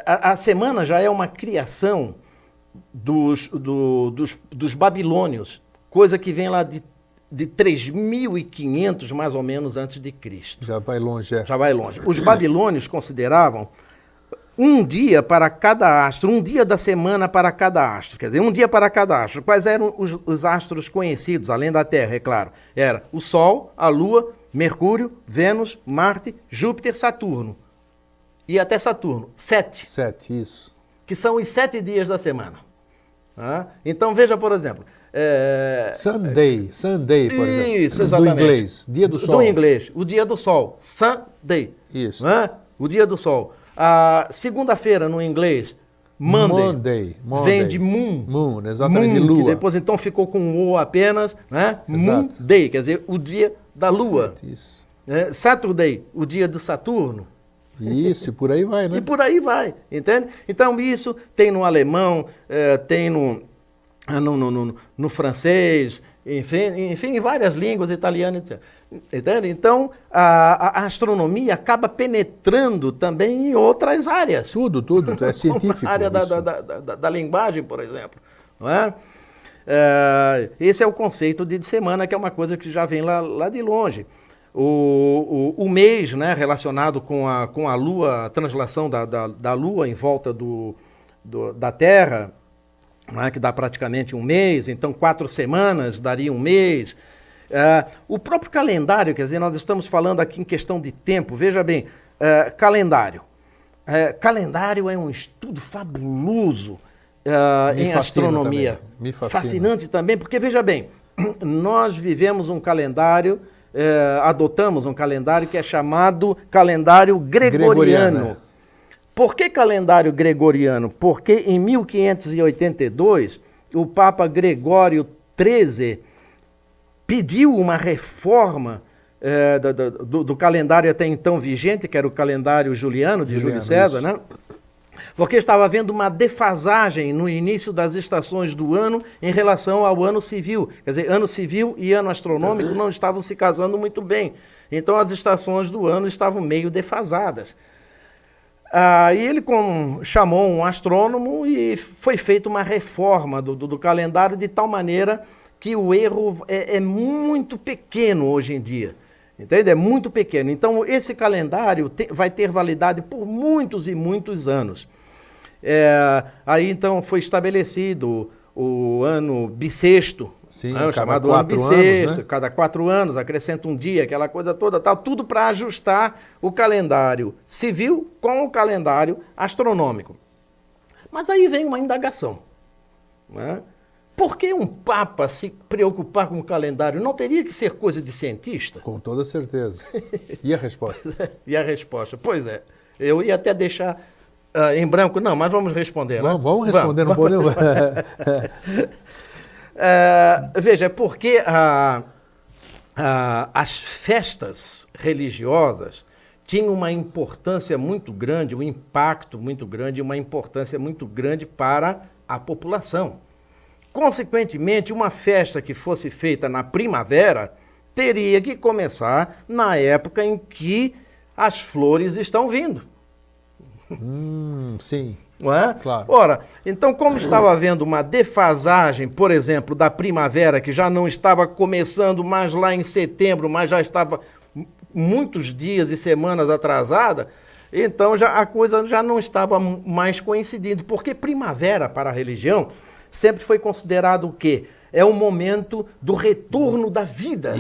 A semana já é uma criação dos babilônios, coisa que vem lá de 3.500 mais ou menos antes de Cristo. Já vai longe. Já vai longe. Os babilônios consideravam um dia para cada astro, um dia da semana para cada astro, quer dizer, um dia para cada astro. Quais eram os astros conhecidos, além da Terra, é claro? Era o Sol, a Lua, Mercúrio, Vênus, Marte, Júpiter, Saturno. E até Saturno, 7. 7, isso. Que são os 7 dias da semana. Então, veja, por exemplo... Sunday, por exemplo. Isso, exatamente. Do inglês, dia do sol. Do inglês, o dia do sol, Sunday. Isso. O dia do sol. A segunda-feira, no inglês, Monday. Vem de moon. Moon, exatamente, moon, de lua. Que depois então ficou com o apenas, né? Monday, quer dizer, o dia da lua. Isso. Saturday, o dia do Saturno. Isso, e por aí vai, né? E por aí vai, entende? Então isso tem no alemão, tem no francês, enfim, em várias línguas, italiano, etc. Entende? Então a astronomia acaba penetrando também em outras áreas. Tudo, é científico. Na área da linguagem, por exemplo. Não é? Esse é o conceito de semana, que é uma coisa que já vem lá de longe. O mês, né, relacionado com a Lua, a translação da Lua em volta da Terra, né, que dá praticamente um mês, então 4 semanas daria um mês. O próprio calendário, quer dizer, nós estamos falando aqui em questão de tempo, veja bem, calendário. Calendário é um estudo fabuloso em astronomia. Também. Me fascina. Fascinante também, porque veja bem, nós vivemos um calendário, adotamos um calendário que é chamado calendário gregoriano. Por que calendário gregoriano? Porque em 1582, o Papa Gregório XIII pediu uma reforma do calendário até então vigente, que era o calendário juliano, de Júlio César, né? Porque estava havendo uma defasagem no início das estações do ano em relação ao ano civil. Quer dizer, ano civil e ano astronômico não estavam se casando muito bem. Então as estações do ano estavam meio defasadas. E ele chamou um astrônomo e foi feita uma reforma do calendário de tal maneira que o erro é muito pequeno hoje em dia. Entende? É muito pequeno. Então esse calendário vai ter validade por muitos e muitos anos. Aí então foi estabelecido o ano bissexto, sim, né, chamado ano bissexto, anos, né? Cada 4 anos, acrescenta um dia, aquela coisa toda, tal, tudo para ajustar o calendário civil com o calendário astronômico. Mas aí vem uma indagação, né? Por que um Papa se preocupar com o calendário? Não teria que ser coisa de cientista? Com toda certeza. E a resposta? E a resposta? Pois é. Eu ia até deixar em branco. Não, mas vamos responder. Né? Vamos responder, não podemos. Veja, porque as festas religiosas tinham uma importância muito grande, um impacto muito grande, uma importância muito grande para a população. Consequentemente, uma festa que fosse feita na primavera teria que começar na época em que as flores estão vindo. Sim. Não é? Claro. Ora, então como estava havendo uma defasagem, por exemplo, da primavera, que já não estava começando mais lá em setembro, mas já estava muitos dias e semanas atrasada, então a coisa já não estava mais coincidindo, porque primavera para a religião sempre foi considerado o quê? É o momento do retorno da vida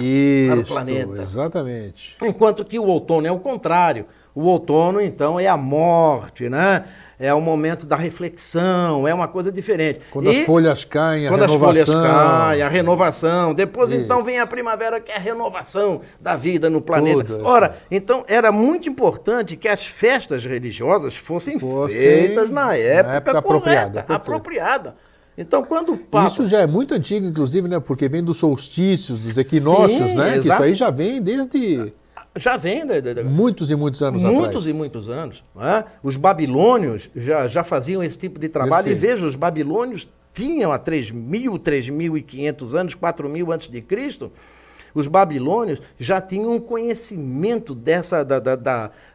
para o planeta. Exatamente. Enquanto que o outono é o contrário. O outono, então, é a morte, né? É o momento da reflexão, é uma coisa diferente. Quando as folhas caem, quando as folhas caem, a renovação. Depois, então, vem a primavera, que é a renovação da vida no planeta. Ora, então, era muito importante que as festas religiosas fossem feitas na época apropriada. Então, quando o Papa... Isso já é muito antigo, inclusive, né? Porque vem dos solstícios, dos equinócios, sim, né? Que isso aí já vem desde... Já vem... muitos e muitos anos atrás. Muitos e muitos anos. Né? Os babilônios já faziam esse tipo de trabalho. Perfeito. E veja, os babilônios tinham há 3.000, 3.500 anos, 4.000 antes de Cristo, os babilônios já tinham um conhecimento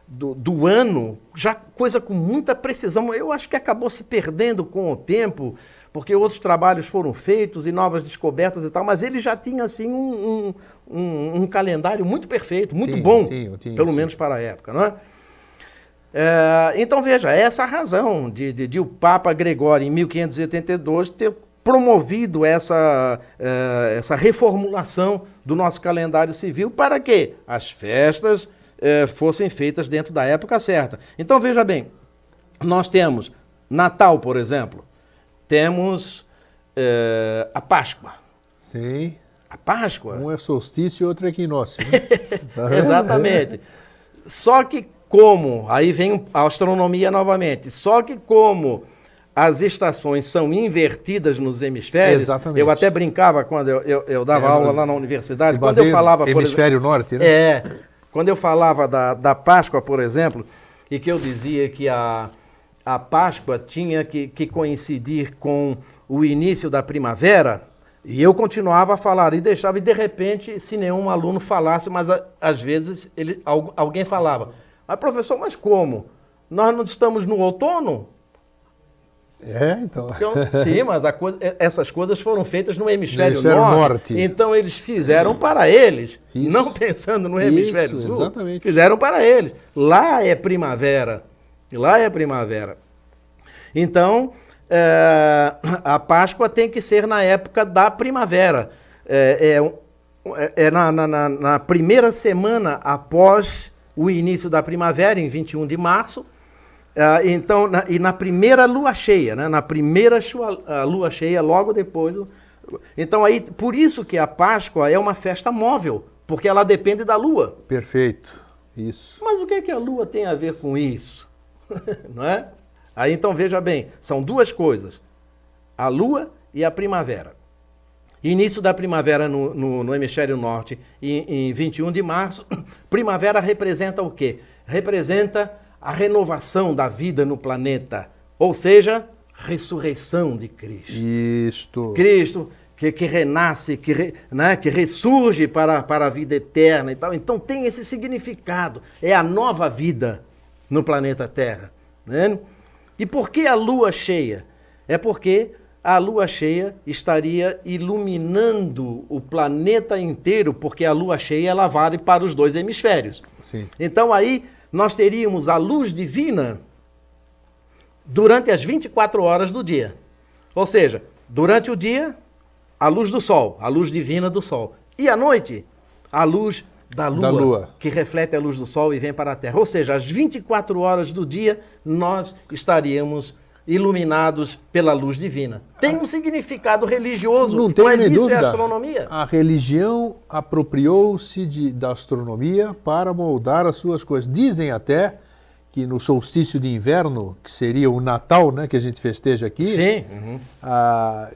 do ano, já coisa com muita precisão. Eu acho que acabou se perdendo com o tempo, porque outros trabalhos foram feitos e novas descobertas e tal, mas ele já tinha assim um calendário muito perfeito, muito bom, pelo menos para a época, não é? Então veja, essa a razão de o Papa Gregório, em 1582, ter promovido essa reformulação do nosso calendário civil para que as festas fossem feitas dentro da época certa. Então veja bem, nós temos Natal, por exemplo, temos a Páscoa. Sim. A Páscoa. Um é solstício e outro é equinócio. Né? Exatamente. Só que como, aí vem a astronomia novamente, só que como as estações são invertidas nos hemisférios. Exatamente. Eu até brincava quando eu dava aula lá na universidade. Quando eu falava, por hemisfério exemplo, norte, né? Quando eu falava da Páscoa, por exemplo, e que eu dizia que a Páscoa tinha que coincidir com o início da primavera, e eu continuava a falar e deixava, e de repente, se nenhum aluno falasse, mas às vezes alguém falava, mas professor, mas como? Nós não estamos no outono? Então... Sim, mas essas coisas foram feitas no hemisfério norte. Então eles fizeram para eles, Isso. não pensando no hemisfério sul. Exatamente. Fizeram para eles. Lá é primavera. Lá é primavera. Então, a Páscoa tem que ser na época da primavera. Na primeira semana após o início da primavera, em 21 de março. Então, na primeira lua cheia, né? Na primeira lua cheia, logo depois. Então, aí, por isso que a Páscoa é uma festa móvel, porque ela depende da lua. Perfeito, isso. Mas o que é que a lua tem a ver com isso? Não é? Aí, então, veja bem, são duas coisas, a lua e a primavera. Início da primavera no hemisfério norte, em 21 de março, primavera representa o quê? Representa a renovação da vida no planeta, ou seja, ressurreição de Cristo. Isto. Cristo que renasce, que ressurge para a vida eterna e tal. Então tem esse significado, é a nova vida no planeta Terra. Né? E por que a lua cheia? É porque a lua cheia estaria iluminando o planeta inteiro, porque a lua cheia ela vale para os dois hemisférios. Sim. Então aí nós teríamos a luz divina durante as 24 horas do dia. Ou seja, durante o dia, a luz do sol, a luz divina do sol. E à noite, a luz da lua, que reflete a luz do sol e vem para a terra. Ou seja, às 24 horas do dia, nós estaríamos iluminados pela luz divina. Tem um significado religioso, não tem mas isso dúvida. É astronomia. A religião apropriou-se da astronomia para moldar as suas coisas. Dizem até que no solstício de inverno, que seria o Natal, né, que a gente festeja aqui, sim.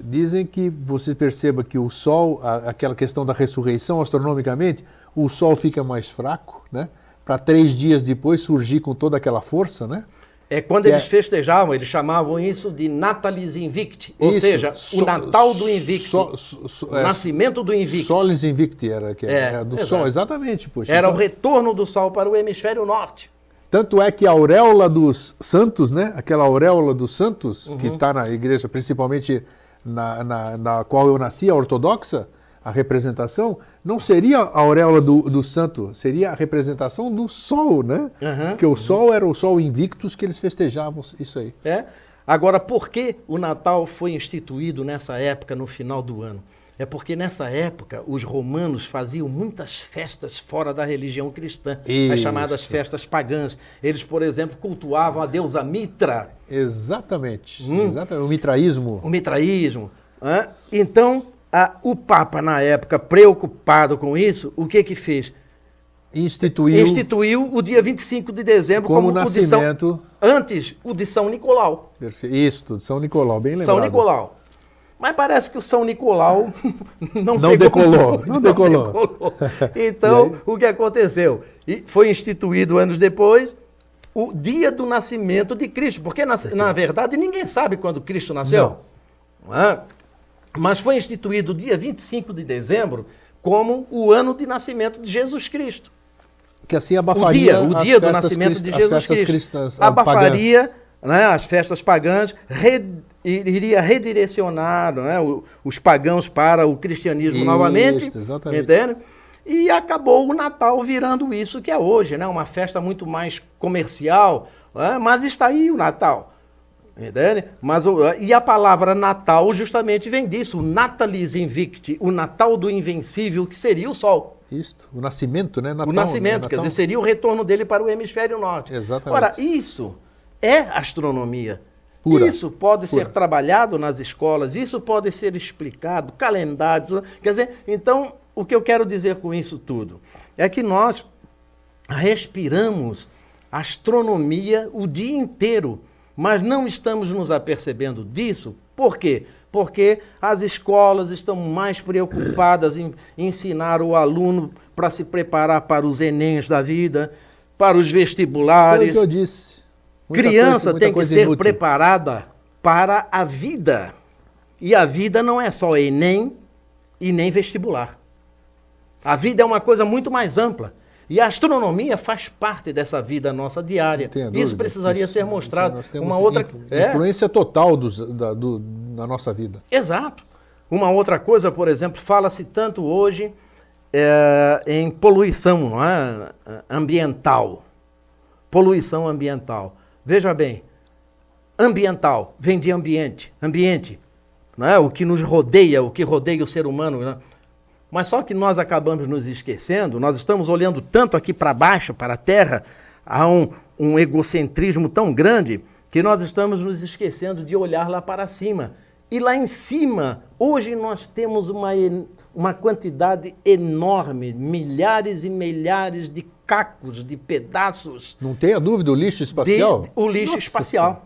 Dizem que você perceba que o Sol, aquela questão da ressurreição astronomicamente, o Sol fica mais fraco, né, para 3 dias depois surgir com toda aquela força, né? Quando eles festejavam, eles chamavam isso de Natalis Invicti, ou seja, o Natal do Invicto, o nascimento do Invicto. Solis Invicti era do Sol, exatamente. Poxa, era o retorno do Sol para o hemisfério norte. Tanto é que a auréola dos santos, né? Aquela auréola dos santos, que está na igreja, principalmente na qual eu nasci, a ortodoxa, a representação, não seria a auréola do santo, seria a representação do sol, né? Porque o sol era o sol invictus que eles festejavam, isso aí. Agora, por que o Natal foi instituído nessa época, no final do ano? É porque nessa época os romanos faziam muitas festas fora da religião cristã, as chamadas festas pagãs. Eles, por exemplo, cultuavam a deusa Mitra. Exatamente, exatamente. O mitraísmo. O mitraísmo. Então, o Papa, na época, preocupado com isso, o que fez? Instituiu o dia 25 de dezembro como nascimento. Antes, o de São Nicolau. Perfeito. Isso, de São Nicolau, bem lembrado. São Nicolau. Mas parece que o São Nicolau não decolou. Então, o que aconteceu? Foi instituído anos depois o dia do nascimento de Cristo, porque na verdade ninguém sabe quando Cristo nasceu. Mas foi instituído o dia 25 de dezembro como o ano de nascimento de Jesus Cristo. Que assim abafaria o dia do nascimento de Jesus Cristo. Abafaria, né, as festas pagãs, iria redirecionar, né, os pagãos para o cristianismo novamente. Exatamente. Entende? E acabou o Natal virando isso que é hoje, né, uma festa muito mais comercial, né, mas está aí o Natal. Entende? E a palavra Natal justamente vem disso, o Natalis Invicti, o Natal do Invencível, que seria o Sol. Isso, o nascimento, né? Natal, o nascimento, quer dizer, seria o retorno dele para o hemisfério norte. Exatamente. Ora, isso é astronomia. Pura. Isso pode ser trabalhado nas escolas, isso pode ser explicado, calendários. Quer dizer, então, o que eu quero dizer com isso tudo é que nós respiramos astronomia o dia inteiro. Mas não estamos nos apercebendo disso. Por quê? Porque as escolas estão mais preocupadas em ensinar o aluno para se preparar para os Enems da vida, para os vestibulares. Foi o que eu disse. Criança tem que ser preparada para a vida. E a vida não é só Enem e nem vestibular. A vida é uma coisa muito mais ampla. E a astronomia faz parte dessa vida nossa diária. Isso precisaria ser mostrado. Nós temos uma outra influência total da nossa vida. Exato. Uma outra coisa, por exemplo, fala-se tanto hoje em poluição, não é? Ambiental. Poluição ambiental. Veja bem, ambiental vem de ambiente. Ambiente, não é? O que nos rodeia, o que rodeia o ser humano, né? Mas só que nós acabamos nos esquecendo, nós estamos olhando tanto aqui para baixo, para a Terra, há um egocentrismo tão grande que nós estamos nos esquecendo de olhar lá para cima. E lá em cima, hoje nós temos uma quantidade enorme, milhares e milhares de cacos, de pedaços. Não tenha dúvida, o lixo espacial? O lixo espacial.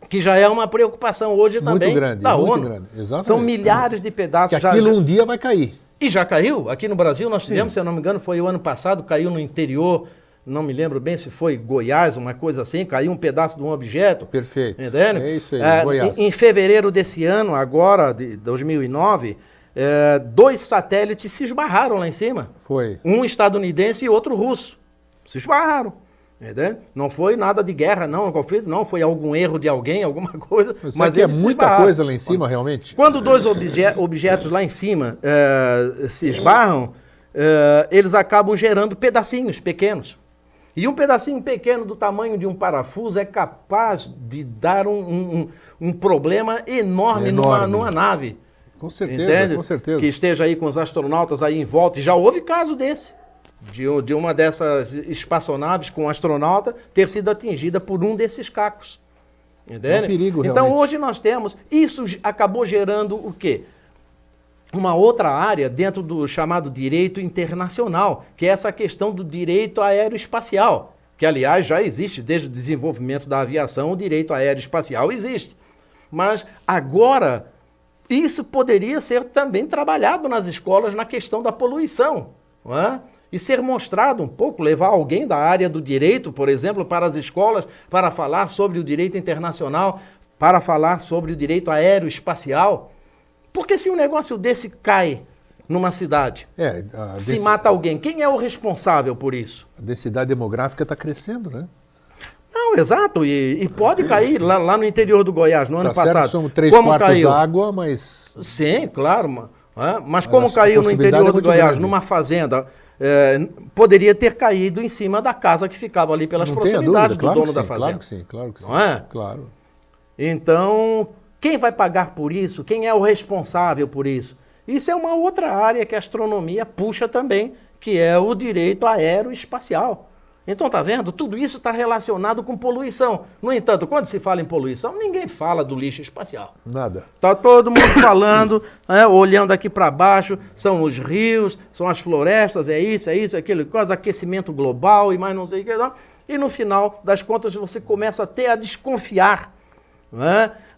Que já é uma preocupação hoje também muito grande, da muito ONU. Grande. Exatamente. São milhares de pedaços. Que aquilo um dia vai cair. E já caiu. Aqui no Brasil nós tivemos, se eu não me engano, foi o ano passado, caiu no interior, não me lembro bem se foi Goiás, uma coisa assim, caiu um pedaço de um objeto. Perfeito. Entendeu? É isso aí, Goiás. Em fevereiro desse ano, agora, de 2009, 2 satélites se esbarraram lá em cima. Foi. Um estadunidense e outro russo. Se esbarraram. Entendeu? Não foi nada de guerra, não, conflito, não, foi algum erro de alguém, alguma coisa. Mas é muita coisa lá em cima, realmente. Quando 2 objetos lá em cima se esbarram, eles acabam gerando pedacinhos pequenos. E um pedacinho pequeno do tamanho de um parafuso é capaz de dar um problema enorme. Numa nave. Com certeza, entende? Com certeza. Que esteja aí com os astronautas aí em volta. E já houve caso desse. De uma dessas espaçonaves com um astronauta ter sido atingida por um desses cacos. Entende? É um perigo, realmente. Então hoje nós temos, isso acabou gerando o quê? Uma outra área dentro do chamado direito internacional, que é essa questão do direito aeroespacial, que aliás já existe desde o desenvolvimento da aviação, o direito aeroespacial existe. Mas agora isso poderia ser também trabalhado nas escolas na questão da poluição, não é? E ser mostrado um pouco, levar alguém da área do direito, por exemplo, para as escolas, para falar sobre o direito internacional, para falar sobre o direito aeroespacial. Porque se um negócio desse cai numa cidade, se mata alguém, quem é o responsável por isso? A densidade demográfica está crescendo, né? Não, exato, e pode cair lá no interior do Goiás, no ano passado. Somos 3/4 água, mas... Sim, claro, mas como caiu no interior do Goiás, grande. Numa fazenda... poderia ter caído em cima da casa que ficava ali pelas proximidades do dono da fazenda. Claro que sim, claro que sim. Não é? Claro. Então, quem vai pagar por isso? Quem é o responsável por isso? Isso é uma outra área que a astronomia puxa também, que é o direito aeroespacial. Então, tá vendo? Tudo isso está relacionado com poluição. No entanto, quando se fala em poluição, ninguém fala do lixo espacial. Nada. Está todo mundo falando, olhando aqui para baixo, são os rios, são as florestas, é isso, aquilo, coisa, aquecimento global e mais não sei o que. Não. E no final das contas você começa até a desconfiar,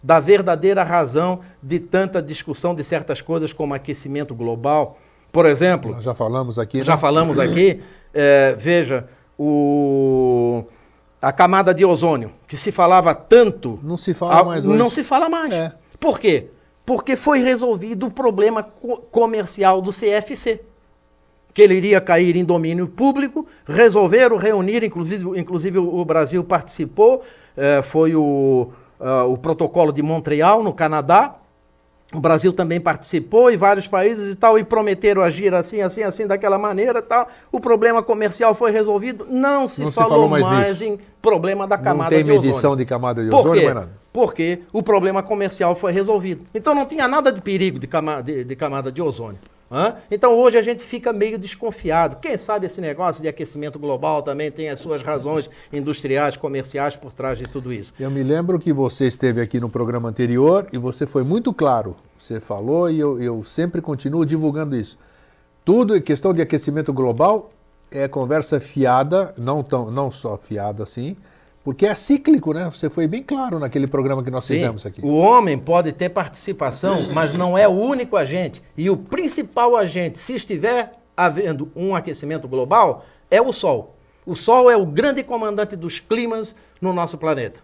da verdadeira razão de tanta discussão de certas coisas como aquecimento global. Por exemplo... Nós já falamos aqui. Já falamos aqui, veja... a camada de ozônio, que se falava tanto... Não se fala mais hoje. Não se fala mais. Por quê? Porque foi resolvido o problema comercial do CFC. Que ele iria cair em domínio público, resolveram reunir, inclusive o Brasil participou, foi o protocolo de Montreal, no Canadá. O Brasil também participou e vários países e tal, e prometeram agir assim, daquela maneira e tal. O problema comercial foi resolvido, não se falou mais em problema da camada de ozônio. Não tem medição de camada de ozônio, mais nada. Porque o problema comercial foi resolvido. Então não tinha nada de perigo de camada de ozônio. Então hoje a gente fica meio desconfiado. Quem sabe esse negócio de aquecimento global também tem as suas razões industriais, comerciais por trás de tudo isso. Eu me lembro que você esteve aqui no programa anterior e você foi muito claro. Você falou e eu sempre continuo divulgando isso. Tudo, questão de aquecimento global, é conversa fiada, não só fiada assim, Porque é cíclico, né? Você foi bem claro naquele programa que nós fizemos aqui. O homem pode ter participação, mas não é o único agente. E o principal agente, se estiver havendo um aquecimento global, é o Sol. O Sol é o grande comandante dos climas no nosso planeta.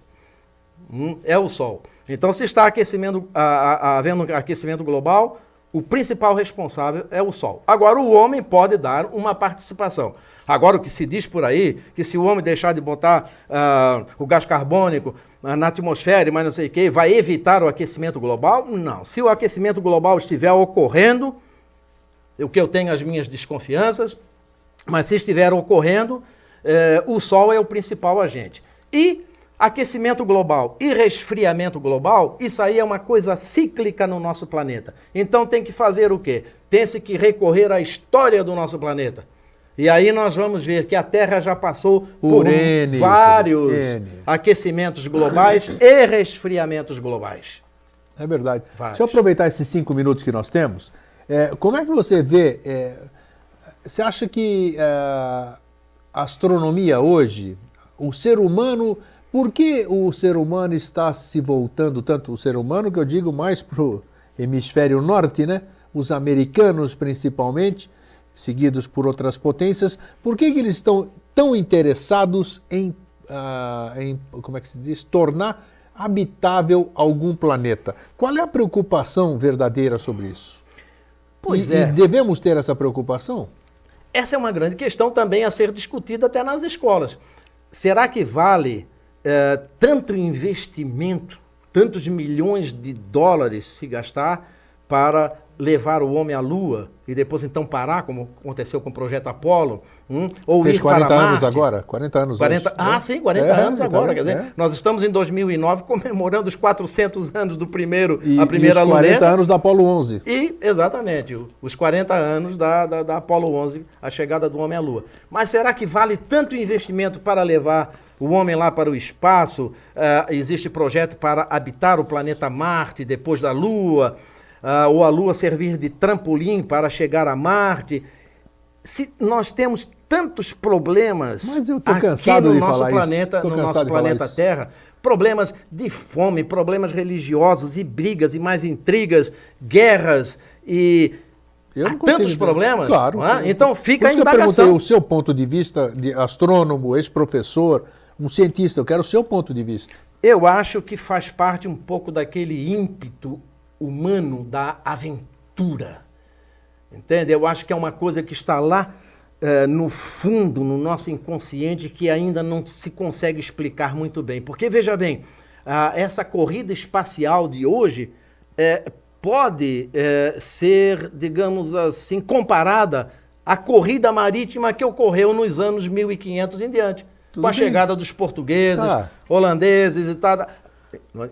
É o Sol. Então, se está havendo aquecimento global, o principal responsável é o Sol. Agora, o homem pode dar uma participação. Agora, o que se diz por aí, que se o homem deixar de botar o gás carbônico na atmosfera e mais não sei o quê, vai evitar o aquecimento global? Não. Se o aquecimento global estiver ocorrendo, o que eu tenho as minhas desconfianças, mas se estiver ocorrendo, o Sol é o principal agente. E aquecimento global e resfriamento global, isso aí é uma coisa cíclica no nosso planeta. Então tem que fazer o quê? Tem-se que recorrer à história do nosso planeta. E aí nós vamos ver que a Terra já passou por vários aquecimentos globais e resfriamentos globais. É verdade. Vários. Deixa eu aproveitar esses 5 minutos que nós temos. Como é que você vê... você acha que a astronomia hoje, o ser humano... Por que o ser humano está se voltando, tanto o ser humano, que eu digo mais para o hemisfério norte, né? Os americanos principalmente, seguidos por outras potências, por que eles estão tão interessados em como é que se diz, tornar habitável algum planeta? Qual é a preocupação verdadeira sobre isso? E devemos ter essa preocupação? Essa é uma grande questão também a ser discutida até nas escolas. Será que vale... tanto investimento, tantos milhões de dólares se gastar para levar o homem à Lua e depois então parar, como aconteceu com o projeto Apollo, ou fez ir para Marte. 40 anos agora? 40 anos. 40, sim, 40 anos agora. Quer dizer, nós estamos em 2009 comemorando os 400 anos do a primeira e os 40 anos da Apollo 11. E, exatamente, os 40 anos da Apollo 11, a chegada do homem à Lua. Mas será que vale tanto investimento para levar o homem lá para o espaço? Existe projeto para habitar o planeta Marte depois da Lua, ou a Lua servir de trampolim para chegar a Marte. Se nós temos tantos problemas aqui no nosso planeta Terra, problemas de fome, problemas religiosos e brigas e mais intrigas, guerras e tantos problemas. Claro. Então fica a indagação. Eu perguntei o seu ponto de vista de astrônomo, ex-professor, um cientista, eu quero o seu ponto de vista. Eu acho que faz parte um pouco daquele ímpeto humano da aventura. Entende? Eu acho que é uma coisa que está lá no fundo, no nosso inconsciente, que ainda não se consegue explicar muito bem. Porque, veja bem, essa corrida espacial de hoje pode ser, digamos assim, comparada à corrida marítima que ocorreu nos anos 1500 em diante. Com a chegada dos portugueses, holandeses e tal.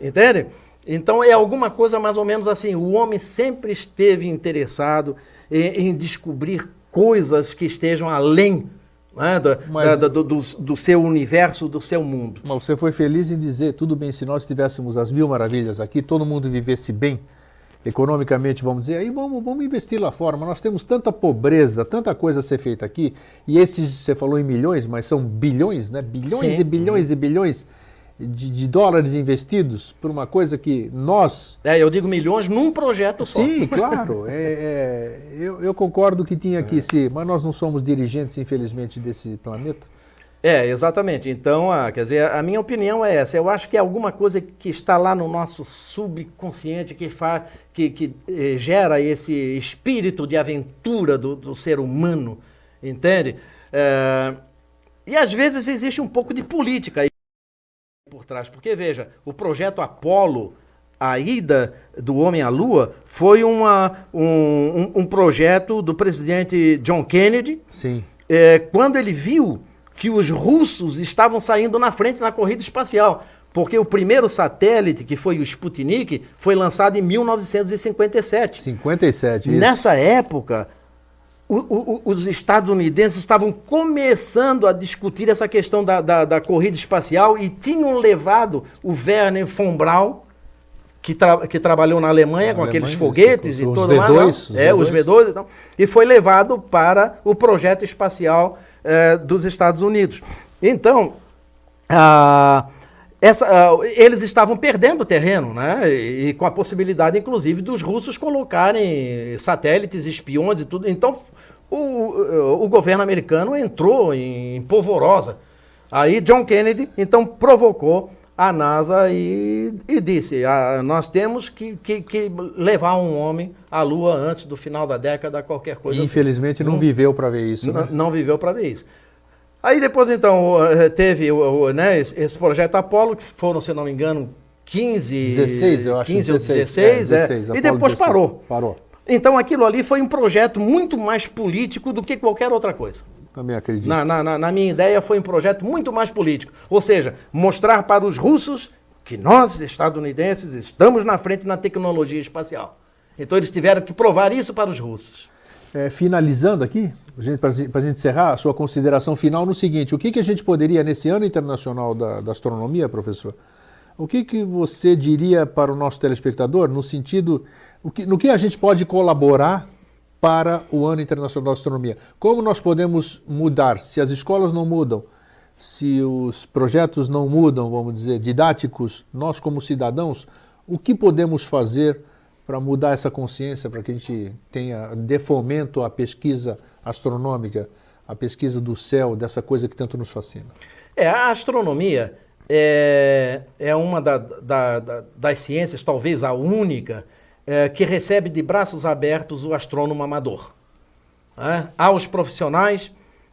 Entende? Então é alguma coisa mais ou menos assim. O homem sempre esteve interessado em descobrir coisas que estejam além, né, do seu universo, do seu mundo. Mas você foi feliz em dizer, tudo bem, se nós tivéssemos as 1000 maravilhas aqui, todo mundo vivesse bem, economicamente, vamos dizer, aí vamos investir lá fora, mas nós temos tanta pobreza, tanta coisa a ser feita aqui, e esses, você falou em milhões, mas são bilhões, né? Bilhões e bilhões e bilhões de dólares investidos por uma coisa que nós... eu digo milhões num projeto só. Sim, claro. Eu concordo que tinha aqui, sim, mas nós não somos dirigentes, infelizmente, desse planeta. Exatamente. Então, quer dizer, a minha opinião é essa. Eu acho que é alguma coisa que está lá no nosso subconsciente que gera esse espírito de aventura do ser humano, entende? E às vezes existe um pouco de política aí por trás, porque veja, o projeto Apollo, a ida do homem à Lua, foi um projeto do presidente John Kennedy. Sim. Quando ele viu que os russos estavam saindo na frente na corrida espacial, porque o primeiro satélite, que foi o Sputnik, foi lançado em 1957. 57, isso. Nessa época, os estadunidenses estavam começando a discutir essa questão da corrida espacial e tinham levado o Wernher von Braun, que trabalhou na Alemanha com aqueles foguetes e tudo mais. Os V2 então, e foi levado para o projeto espacial dos Estados Unidos. Então, eles estavam perdendo terreno, né? E com a possibilidade, inclusive, dos russos colocarem satélites, espiões e tudo. Então, o governo americano entrou em polvorosa. Aí John Kennedy, então, provocou a NASA e disse, nós temos que levar um homem à Lua antes do final da década, qualquer coisa. Infelizmente assim. Não viveu para ver isso, né? Não viveu para ver isso. Aí depois, então, teve né, esse projeto Apollo, que foram, se não me engano, 16, eu acho. 15 ou 16, 16 e depois 16. Parou. Então aquilo ali foi um projeto muito mais político do que qualquer outra coisa. Também acredito. Na minha ideia, foi um projeto muito mais político. Ou seja, mostrar para os russos que nós, estadunidenses, estamos na frente na tecnologia espacial. Então eles tiveram que provar isso para os russos. Finalizando aqui, para a gente encerrar, a sua consideração final no seguinte: o que a gente poderia, nesse ano internacional da astronomia, professor, o que você diria para o nosso telespectador no sentido, no que a gente pode colaborar para o ano internacional da astronomia? Como nós podemos mudar? Se as escolas não mudam, se os projetos não mudam, vamos dizer, didáticos, nós como cidadãos, o que podemos fazer para mudar essa consciência, para que a gente dê fomento à pesquisa astronômica, à pesquisa do céu, dessa coisa que tanto nos fascina? A astronomia é uma das ciências, talvez a única, que recebe de braços abertos o astrônomo amador. Há os profissionais,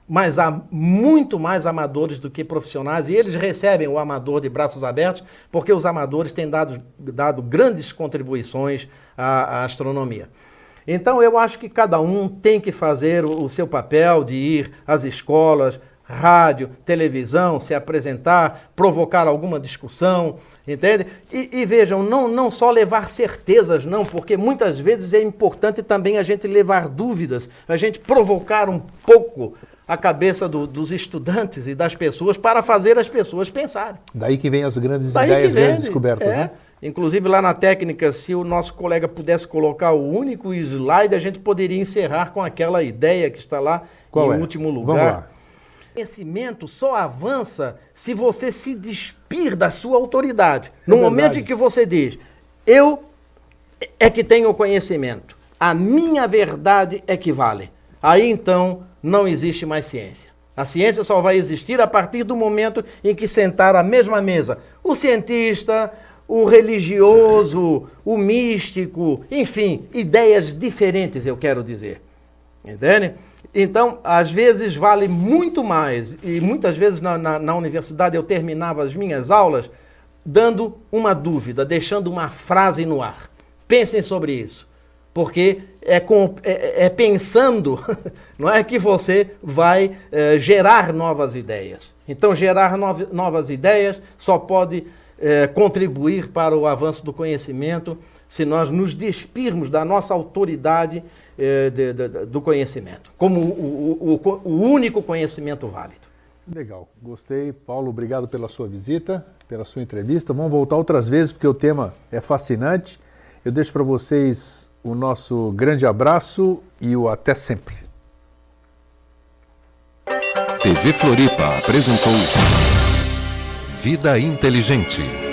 mas há muito mais amadores do que profissionais, e eles recebem o amador de braços abertos, porque os amadores têm dado grandes contribuições à astronomia. Então eu acho que cada um tem que fazer o seu papel de ir às escolas, rádio, televisão, se apresentar, provocar alguma discussão, entende? E vejam, não só levar certezas, não, porque muitas vezes é importante também a gente levar dúvidas, a gente provocar um pouco a cabeça dos estudantes e das pessoas para fazer as pessoas pensarem. Daí que vem as grandes ideias, grandes descobertas, né? Inclusive lá na técnica, se o nosso colega pudesse colocar o único slide, a gente poderia encerrar com aquela ideia que está lá em último lugar. Vamos lá. O conhecimento só avança se você se despir da sua autoridade. No momento em que você diz, eu é que tenho o conhecimento, a minha verdade é que vale. Aí então não existe mais ciência. A ciência só vai existir a partir do momento em que sentar à mesma mesa o cientista, o religioso, o místico, enfim, ideias diferentes, eu quero dizer. Entende? Então, às vezes vale muito mais, e muitas vezes na universidade eu terminava as minhas aulas dando uma dúvida, deixando uma frase no ar. Pensem sobre isso, porque é pensando, não é, que você vai gerar novas ideias. Então, gerar novas ideias só pode contribuir para o avanço do conhecimento se nós nos despirmos da nossa autoridade do conhecimento, como o único conhecimento válido. Legal, gostei. Paulo, obrigado pela sua visita, pela sua entrevista. Vamos voltar outras vezes, porque o tema é fascinante. Eu deixo para vocês o nosso grande abraço e o até sempre. TV Floripa apresentou Vida Inteligente.